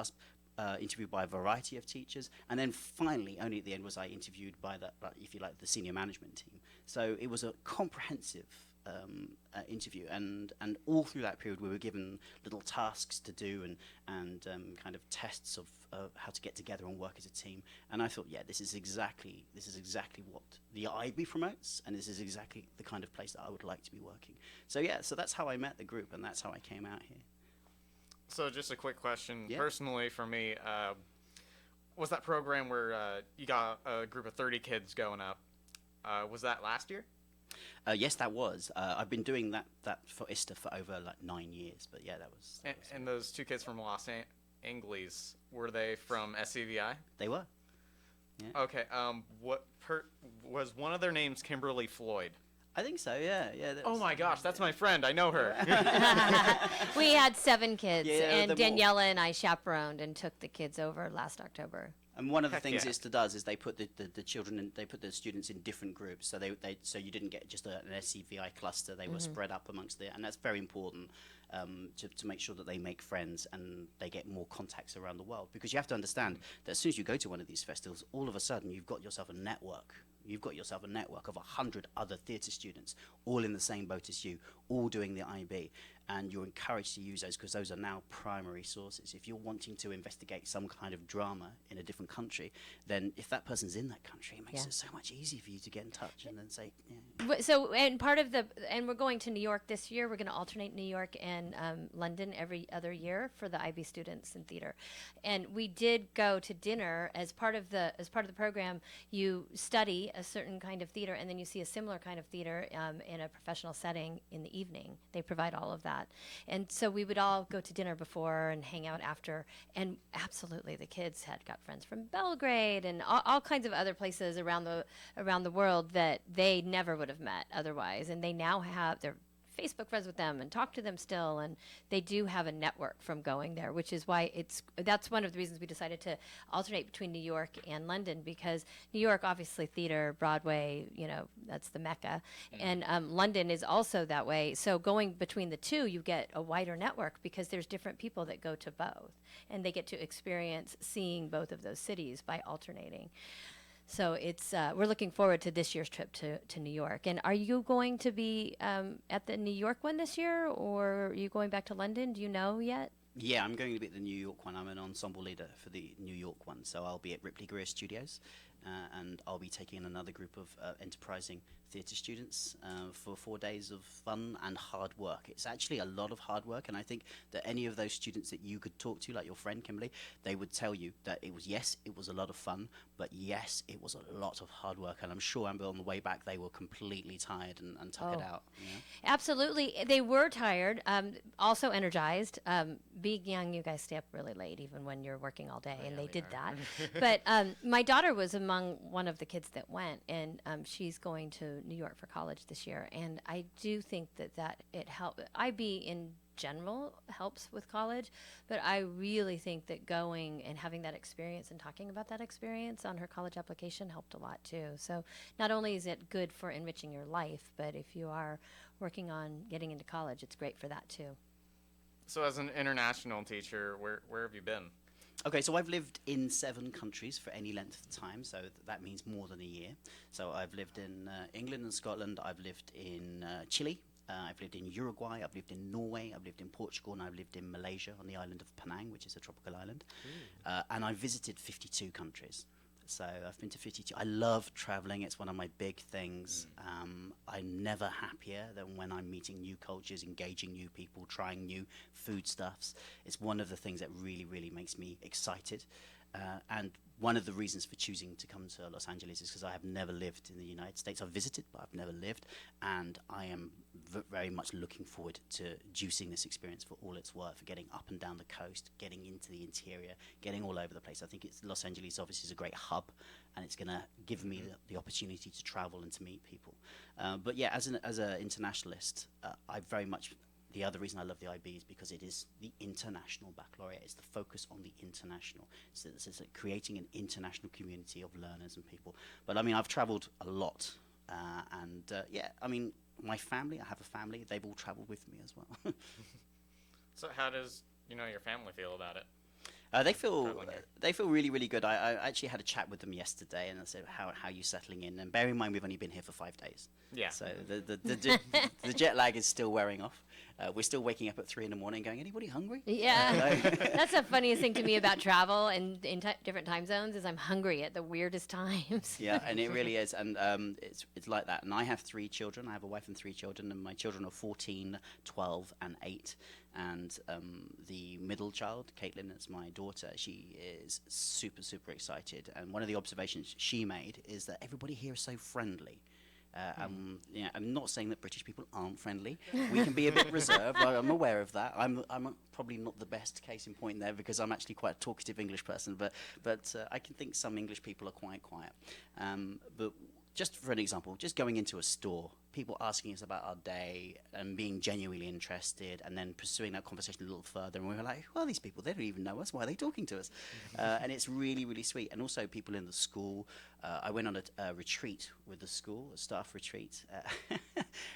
Speaker 4: interviewed by a variety of teachers. And then finally, only at the end, was I interviewed by if you like, the senior management team. So it was a comprehensive interview, and all through that period we were given little tasks to do and kind of tests of how to get together and work as a team. And I thought, yeah, this is exactly what the IB promotes, and this is exactly the kind of place that I would like to be working. So yeah, so that's how I met the group, and that's how I came out here.
Speaker 2: So just a quick question,
Speaker 4: Yeah.
Speaker 2: personally for me, was that program where you got a group of 30 kids going up, was that last year?
Speaker 4: Yes, that was. I've been doing that for ISTA for over like 9 years, but yeah, that was.
Speaker 2: And those two kids from Los Angeles, were they from SCVi?
Speaker 4: They were. Yeah.
Speaker 2: Okay. Was one of their names Kimberly Floyd?
Speaker 4: I think so. Yeah.
Speaker 2: Oh my gosh, that's my friend. I know her.
Speaker 11: We had 7 kids,
Speaker 4: Yeah,
Speaker 11: and
Speaker 4: they're more-
Speaker 11: Daniela and I chaperoned and took the kids over last October.
Speaker 4: And one of the
Speaker 2: Heck
Speaker 4: things
Speaker 2: yeah.
Speaker 4: ISTA does is they put the children in, they put the students in different groups, so so you didn't get just an SCVi cluster. They were spread up amongst and that's very important to make sure that they make friends and they get more contacts around the world. Because you have to understand that as soon as you go to one of these festivals, all of a sudden you've got yourself a network. You've got yourself a network of 100 other theatre students, all in the same boat as you, all doing the IB. And you're encouraged to use those because those are now primary sources. If you're wanting to investigate some kind of drama in a different country, then if that person's in that country, it makes it so much easier for you to get in touch and then say, yeah.
Speaker 11: So, and we're going to New York this year. We're going to alternate New York and London every other year for the IB students in theater. And we did go to dinner as part of the program. You study a certain kind of theater, and then you see a similar kind of theater in a professional setting in the evening. They provide all of that. And so we would all go to dinner before and hang out after. And absolutely, the kids had got friends from Belgrade and all kinds of other places around the world that they never would have met otherwise. And they now have their Facebook friends with them and talk to them still, and they do have a network from going there, which is why that's one of the reasons we decided to alternate between New York and London, because New York, obviously theater, Broadway, that's the Mecca, and London is also that way. So going between the two, you get a wider network because there's different people that go to both, and they get to experience seeing both of those cities by alternating. So it's we're looking forward to this year's trip to New York. And are you going to be at the New York one this year, or are you going back to London? Do you know yet?
Speaker 4: Yeah, I'm going to be at the New York one. I'm an ensemble leader for the New York one, so I'll be at Ripley Greer Studios, and I'll be taking in another group of enterprising theatre students for 4 days of fun and hard work. It's actually a lot of hard work, and I think that any of those students that you could talk to, like your friend Kimberly, they would tell you that it was a lot of fun, but yes, it was a lot of hard work, and I'm sure, Amber, on the way back, they were completely tired and took it out. You know?
Speaker 11: Absolutely. They were tired, also energized. Being young, you guys stay up really late, even when you're working all day, and they did that. But my daughter was among one of the kids that went, and she's going to New York for college this year, and I do think that it helped. IB in general helps with college, but I really think that going and having that experience and talking about that experience on her college application helped a lot too. So not only is it good for enriching your life, but if you are working on getting into college, it's great for that too.
Speaker 2: So as an international teacher, where have you been?
Speaker 4: Okay, so I've lived in 7 countries for any length of time, so that means more than a year. So I've lived in England and Scotland, I've lived in Chile, I've lived in Uruguay, I've lived in Norway, I've lived in Portugal, and I've lived in Malaysia on the island of Penang, which is a tropical island. And I've visited 52 countries. So I've been to 52. I love traveling. It's one of my big things. I'm never happier than when I'm meeting new cultures, engaging new people, trying new foodstuffs. It's one of the things that really, really makes me excited. And one of the reasons for choosing to come to Los Angeles is because I have never lived in the United States. I've visited, but I've never lived. And I am very much looking forward to juicing this experience for all it's worth, for getting up and down the coast, getting into the interior, getting all over the place. I think Los Angeles obviously is a great hub, and it's going to give me the opportunity to travel and to meet people. But yeah, as an internationalist, I very much... The other reason I love the IB is because it is the international baccalaureate. It's the focus on the international. It's like creating an international community of learners and people. But I mean, I've traveled a lot. Yeah, I mean, my family, I have a family, they've all traveled with me as well.
Speaker 2: So how does your family feel about it?
Speaker 4: They feel really, really good. I actually had a chat with them yesterday, and I said, "How are you settling in?" And bear in mind, we've only been here for 5 days.
Speaker 2: Yeah.
Speaker 4: So the jet lag is still wearing off. We're still waking up at 3 a.m. going, "Anybody hungry?"
Speaker 11: Yeah, that's the funniest thing to me about travel and in different time zones is I'm hungry at the weirdest times.
Speaker 4: Yeah, and it really is, and it's like that. And I have 3 children. I have a wife and 3 children, and my children are 14, 12, and 8. And the middle child, Caitlin, that's my daughter, she is super, super excited. And one of the observations she made is that everybody here is so friendly. Yeah, I'm not saying that British people aren't friendly. We can be a bit reserved. I'm aware of that. I'm probably not the best case in point there because I'm actually quite a talkative English person. But I can think some English people are quite quiet. But just for an example, just going into a store, people asking us about our day and being genuinely interested and then pursuing that conversation a little further. And we were like, well, these people, they don't even know us. Why are they talking to us? And it's really, really sweet. And also people in the school. I went on a retreat with the school, a staff retreat.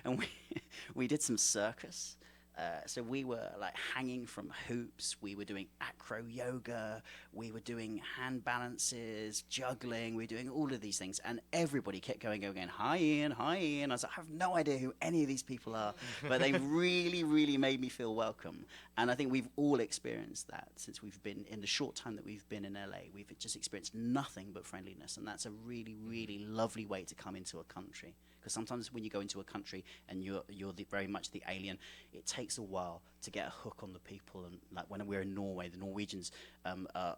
Speaker 4: And we did some circus. So we were like hanging from hoops, we were doing acro yoga, we were doing hand balances, juggling, we were doing all of these things, and everybody kept going, hi Ian, hi Ian. I was like, I have no idea who any of these people are, but they really, really made me feel welcome. And I think we've all experienced that since we've been, in the short time that we've been in LA, we've just experienced nothing but friendliness, and that's a really, really lovely way to come into a country. Because sometimes when you go into a country and you're very much the alien, it takes a while to get a hook on the people. And like when we're in Norway, the Norwegians are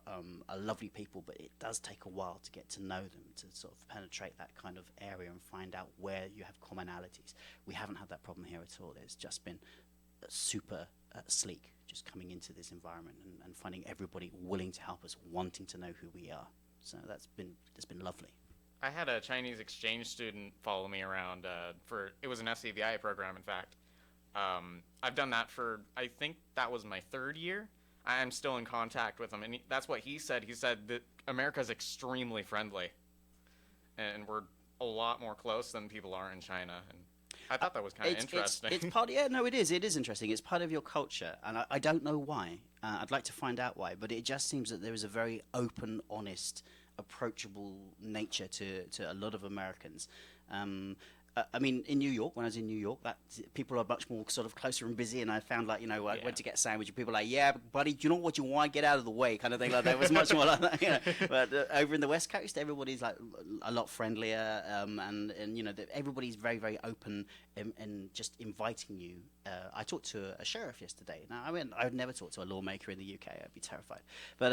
Speaker 4: lovely people, but it does take a while to get to know them, to sort of penetrate that kind of area and find out where you have commonalities. We haven't had that problem here at all. It's just been super sleek, just coming into this environment and finding everybody willing to help us, wanting to know who we are. So it's been lovely.
Speaker 2: I had a Chinese exchange student follow me around it was an SCVi program, in fact. I've done that for, I think that was my 3rd year. I am still in contact with him, and that's what he said. He said that America's extremely friendly, and we're a lot more close than people are in China. And I thought that was kind of interesting.
Speaker 4: It's part, yeah, no, it is. It is interesting. It's part of your culture, and I don't know why. I'd like to find out why, but it just seems that there is a very open, honest approachable nature to a lot of Americans. I mean, in New York, when I was in New York, people are much more sort of closer and busy, and I found, like, I went to get a sandwich, and people were like, yeah, buddy, do you know what you want? Get out of the way, kind of thing like that. It was much more like that, you know. But over in the West Coast, everybody's, like, a lot friendlier, and everybody's very, very open and just inviting you. I talked to a sheriff yesterday. Now, I mean, I would never talk to a lawmaker in the UK. I'd be terrified. But,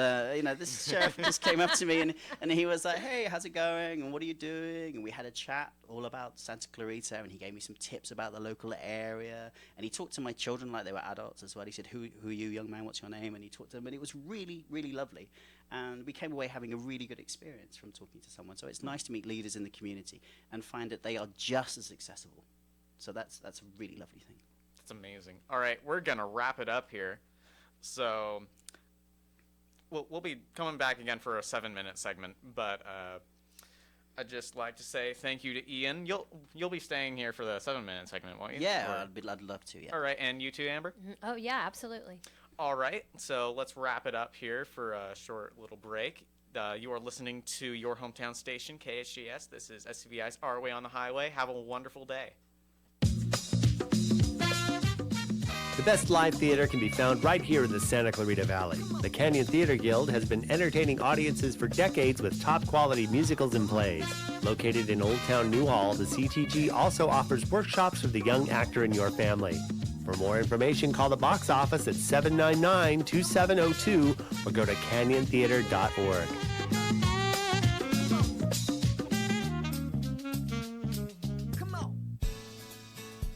Speaker 4: this sheriff just came up to me, and he was like, hey, how's it going? And what are you doing? And we had a chat all about Santa Clarita, and he gave me some tips about the local area, and he talked to my children like they were adults as well. He said, who are you, young man, what's your name? And he talked to them, and it was really, really lovely, and we came away having a really good experience from talking to someone. So it's nice to meet leaders in the community and find that they are just as accessible. So that's a really lovely thing.
Speaker 2: That's amazing. All right, we're gonna wrap it up here, so we'll be coming back again for a 7-minute segment, but I'd just like to say thank you to Ian. You'll be staying here for the 7-minute segment, won't you?
Speaker 4: Yeah, I'd love to, yeah.
Speaker 2: All right, and you too, Amber?
Speaker 11: Oh, yeah, absolutely.
Speaker 2: All right, so let's wrap it up here for a short little break. You are listening to your hometown station, KHTS. This is SCVi's Our Way on the Highway. Have a wonderful day.
Speaker 12: The best live theater can be found right here in the Santa Clarita Valley. The Canyon Theater Guild has been entertaining audiences for decades with top-quality musicals and plays. Located in Old Town Newhall, the CTG also offers workshops for the young actor in your family. For more information, call the box office at 799-2702 or go to canyontheater.org.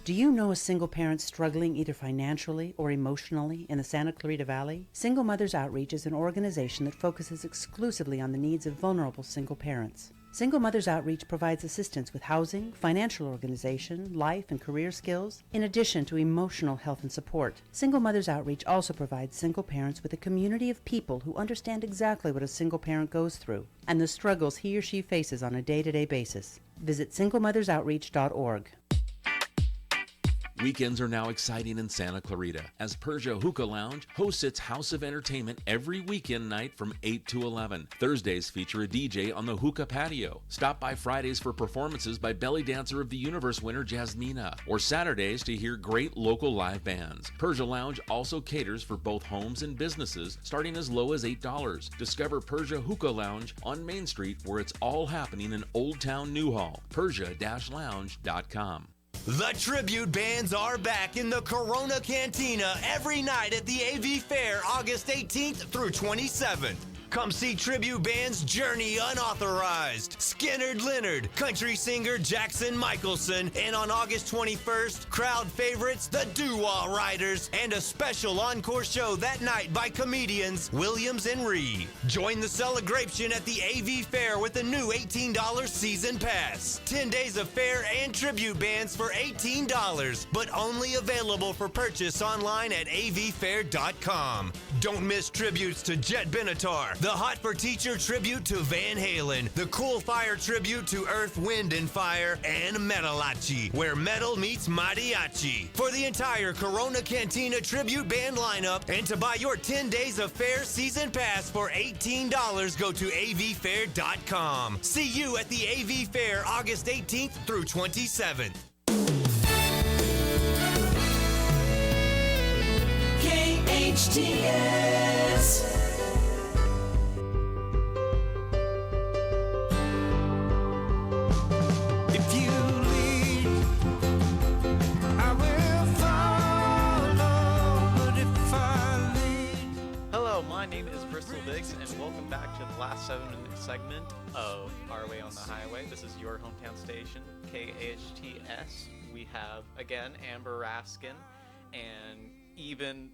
Speaker 13: Do you know a single parent struggling either financially or emotionally in the Santa Clarita Valley? Single Mothers Outreach is an organization that focuses exclusively on the needs of vulnerable single parents. Single Mothers Outreach provides assistance with housing, financial organization, life and career skills, in addition to emotional health and support. Single Mothers Outreach also provides single parents with a community of people who understand exactly what a single parent goes through and the struggles he or she faces on a day-to-day basis. Visit singlemothersoutreach.org.
Speaker 14: Weekends are now exciting in Santa Clarita as Persia Hookah Lounge hosts its House of Entertainment every weekend night from 8 to 11. Thursdays feature a DJ on the hookah patio. Stop by Fridays for performances by Belly Dancer of the Universe winner Jasmina, or Saturdays to hear great local live bands. Persia Lounge also caters for both homes and businesses, starting as low as $8. Discover Persia Hookah Lounge on Main Street, where it's all happening in Old Town Newhall. Persia-lounge.com.
Speaker 15: The tribute bands are back in the Corona Cantina every night at the AV Fair, August 18th through 27th. Come see tribute bands Journey Unauthorized, Skynyrd Leonard, country singer Jackson Michelson, and on August 21st, crowd favorites the Doo-Wah Riders, and a special encore show that night by comedians Williams and Reed. Join the celebration at the AV Fair with a new $18 season pass. 10 days of fair and tribute bands for $18, but only available for purchase online at avfair.com. Don't miss tributes to Jet Benatar, the Hot for Teacher tribute to Van Halen, the Cool Fire tribute to Earth, Wind, and Fire, and Metalachi, where metal meets mariachi. For the entire Corona Cantina tribute band lineup and to buy your 10 days of fair season pass for $18, go to avfair.com. See you at the AV Fair August 18th through 27th.
Speaker 10: KHTS.
Speaker 2: My name is Bristol Biggs, and welcome back to the last 7-minute segment of Our Way on the Highway. This is your hometown station, KHTS. We have, again, Amber Raskin and Ian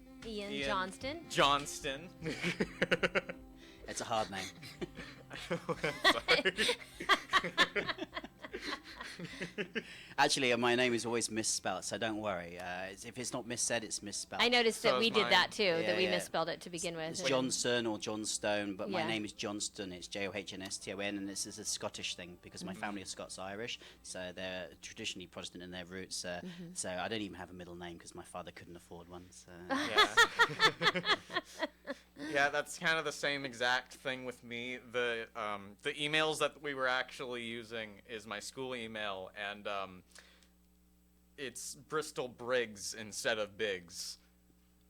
Speaker 11: Johnston.
Speaker 4: It's a hard name.
Speaker 2: Sorry.
Speaker 4: Actually, my name is always misspelled, so don't worry. If it's not missaid, it's misspelled.
Speaker 11: I noticed that we did that too, that we misspelled it to begin with.
Speaker 4: It's Johnston or Johnstone, but my
Speaker 11: Yeah.
Speaker 4: name is Johnston. It's Johnston, and this is a Scottish thing because my family is Scots-Irish, so they're traditionally Protestant in their roots. So I don't even have a middle name because my father couldn't afford one. So.
Speaker 2: Yeah, that's kind of the same exact thing with me. The emails that we were actually using is my school email, and it's Bristol Briggs instead of Biggs.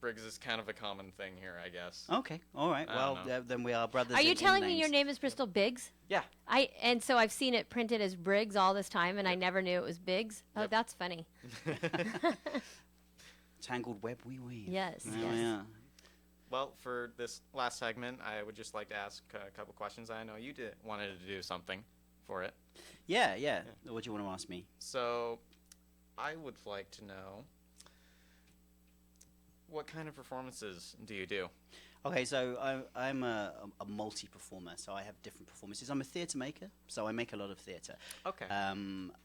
Speaker 2: Briggs is kind of a common thing here, I guess.
Speaker 4: Okay, all right. Well, then we are brothers.
Speaker 11: Are you
Speaker 4: in
Speaker 11: telling me
Speaker 4: names.
Speaker 11: your name is Bristol Biggs?
Speaker 2: Yeah.
Speaker 11: And so I've seen it printed as Briggs all this time, and I never knew it was Biggs. Oh, that's funny.
Speaker 4: Tangled web we weave.
Speaker 11: Yes.
Speaker 4: Oh,
Speaker 11: yes.
Speaker 4: yeah.
Speaker 2: Well, for this last segment, I would just like to ask a couple questions. I know you wanted to do something for it.
Speaker 4: Yeah. What do you want to ask me?
Speaker 2: So, I would like to know, what kind of performances do you do?
Speaker 4: Okay, so I'm a multi-performer, so I have different performances. I'm a theatre maker, so I make a lot of theatre.
Speaker 2: Okay.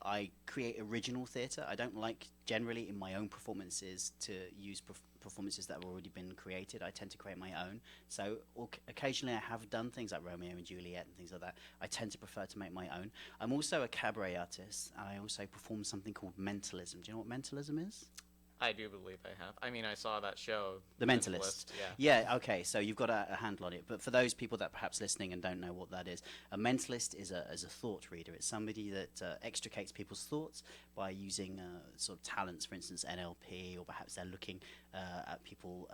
Speaker 4: I create original theatre. I don't like, generally, in my own performances, to use performances that have already been created. I tend to create my own. So occasionally I have done things like Romeo and Juliet and things like that. I tend to prefer to make my own. I'm also a cabaret artist. I also perform something called mentalism. Do you know what mentalism is?
Speaker 2: I do believe I have. I mean, I saw that show.
Speaker 4: The Mentalist.
Speaker 2: Yeah.
Speaker 4: Yeah, okay, so you've got a handle on it. But for those people that perhaps listening and don't know what that is, a mentalist is a thought reader. It's somebody that extricates people's thoughts by using sort of talents, for instance, NLP, or perhaps they're looking at people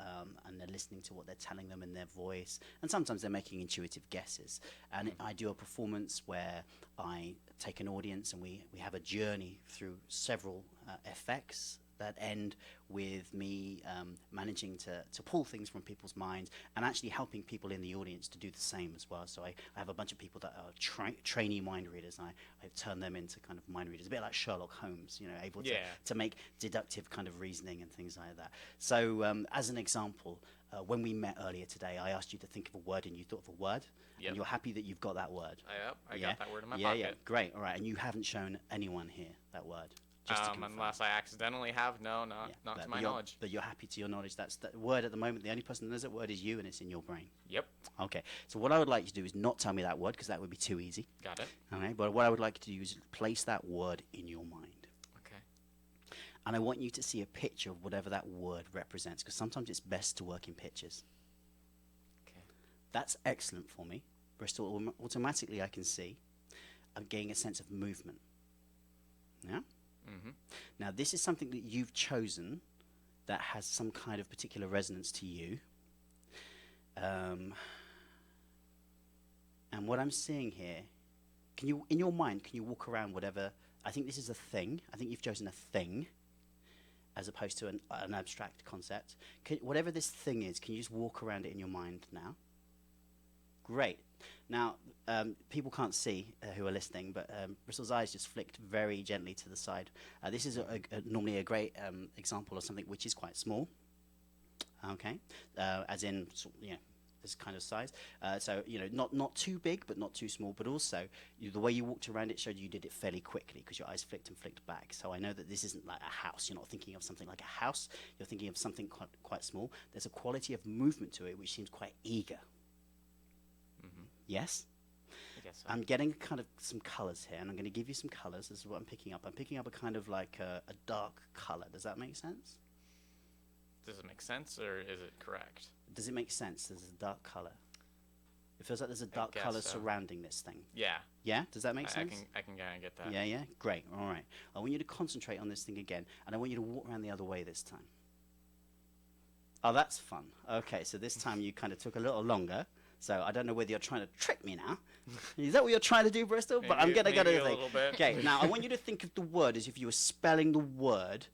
Speaker 4: and they're listening to what they're telling them in their voice. And sometimes they're making intuitive guesses. And I do a performance where I take an audience and we have a journey through several effects that end with me managing to pull things from people's minds and actually helping people in the audience to do the same as well. So I have a bunch of people that are trainee mind readers, and I've turned them into kind of mind readers, a bit like Sherlock Holmes, you know, able to make deductive kind of reasoning and things like that. So as an example, when we met earlier today, I asked you to think of a word and you thought of a word, and you're happy that you've got that word.
Speaker 2: I got that word in my pocket.
Speaker 4: Yeah, great, all right, and you haven't shown anyone here that word.
Speaker 2: Unless I accidentally have. No, not to my knowledge.
Speaker 4: But you're happy to your knowledge. That's the word at the moment. The only person that knows that word is you, and it's in your brain.
Speaker 2: Yep.
Speaker 4: Okay. So what I would like you to do is not tell me that word, because that would be too easy.
Speaker 2: Got it.
Speaker 4: Okay. But what I would like you to do is place that word in your mind.
Speaker 2: Okay.
Speaker 4: And I want you to see a picture of whatever that word represents, because sometimes it's best to work in pictures.
Speaker 2: Okay.
Speaker 4: That's excellent for me. Bristol, automatically I can see I'm getting a sense of movement. Yeah?
Speaker 2: Mm-hmm.
Speaker 4: Now, this is something that you've chosen that has some kind of particular resonance to you. And what I'm seeing here, in your mind, can you walk around whatever, I think this is a thing. I think you've chosen a thing as opposed to an abstract concept. Whatever this thing is, can you just walk around it in your mind now? Great. Now, people can't see who are listening, but Bristol's eyes just flicked very gently to the side. This is normally a great example of something which is quite small, okay, as in, this kind of size. So, not too big, but not too small, but also the way you walked around it showed you did it fairly quickly because your eyes flicked and flicked back. So I know that this isn't like a house. You're not thinking of something like a house. You're thinking of something quite small. There's a quality of movement to it which seems quite eager. Yes?
Speaker 2: I guess so.
Speaker 4: I'm getting kind of some colours here, and I'm going to give you some colours. This is what I'm picking up. I'm picking up a kind of like a dark colour. Does that make sense?
Speaker 2: Does it make sense, or is it correct?
Speaker 4: Does it make sense? There's a dark colour. It feels like there's a dark colour surrounding this thing.
Speaker 2: Yeah.
Speaker 4: Yeah? Does that make sense?
Speaker 2: I can kind of get that.
Speaker 4: Yeah? Great. All right. I want you to concentrate on this thing again, and I want you to walk around the other way this time. Oh, that's fun. Okay, so this time you kind of took a little longer. So I don't know whether you're trying to trick me now. Is that what you're trying to do, Bristol? But I'm going to go to the thing. Okay, now I want you to think of the word as if you were spelling the word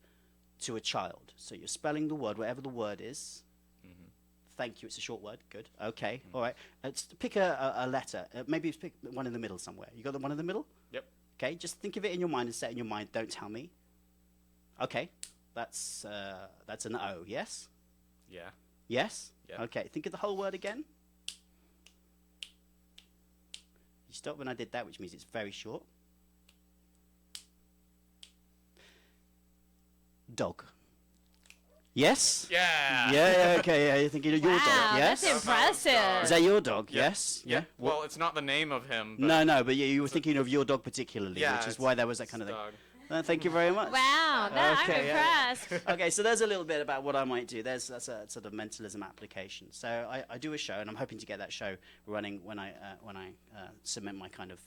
Speaker 4: to a child. So you're spelling the word, whatever the word is.
Speaker 2: Mm-hmm.
Speaker 4: Thank you, it's a short word. Good. Okay, all right. Let's pick a letter. Maybe pick one in the middle somewhere. You got the one in the middle?
Speaker 2: Yep.
Speaker 4: Okay, just think of it in your mind and say it in your mind. Don't tell me. Okay, that's an O, yes?
Speaker 2: Yeah.
Speaker 4: Yes?
Speaker 2: Yeah.
Speaker 4: Okay, think of the whole word again. You stopped when I did that, which means it's very short. Dog. Yes?
Speaker 2: Yeah.
Speaker 4: Yeah, okay, yeah, you're thinking of your dog, yes?
Speaker 11: That's impressive.
Speaker 4: Is that your dog?
Speaker 2: Yeah.
Speaker 4: Yes?
Speaker 2: Yeah. Well, it's not the name of him. But
Speaker 4: No, but you were thinking of your dog particularly,
Speaker 2: yeah,
Speaker 4: which is why there was that kind of thing.
Speaker 2: dog.
Speaker 4: Thank you very much.
Speaker 11: Wow, I'm
Speaker 4: yeah.
Speaker 11: impressed.
Speaker 4: Okay, so there's a little bit about what I might do. That's a sort of mentalism application. So I do a show, and I'm hoping to get that show running when I submit my kind of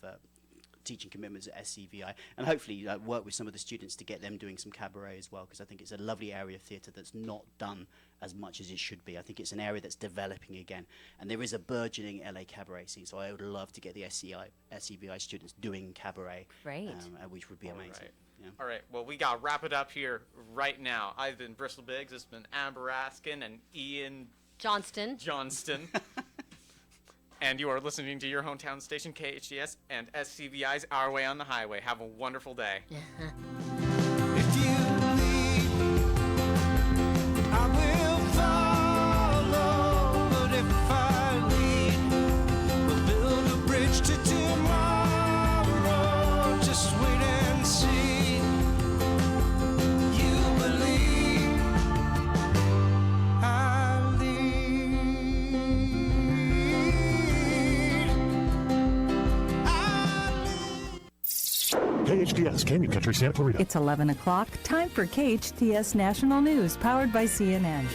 Speaker 4: teaching commitments at SCVi, and hopefully work with some of the students to get them doing some cabaret as well, because I think it's a lovely area of theatre that's not done as much as it should be. I think it's an area that's developing again, and there is a burgeoning LA cabaret scene, so I would love to get the SCVi students doing cabaret,
Speaker 11: Great.
Speaker 4: Which would be amazing.
Speaker 2: Right.
Speaker 4: Yeah.
Speaker 2: All right, well, we got to wrap it up here right now. I've been Bristol Biggs, it's been Amber Raskin and Ian
Speaker 11: Johnston.
Speaker 2: And you are listening to your hometown station, KHTS, and SCVi's Our Way on the Highway. Have a wonderful day.
Speaker 10: If you lead, I will follow. But if I lead, we'll build a bridge to tomorrow. Just wait and see. You believe I
Speaker 16: KHTS, Canyon Country, Santa Clarita.
Speaker 17: It's 11 o'clock. Time for KHTS National News, powered by CNN.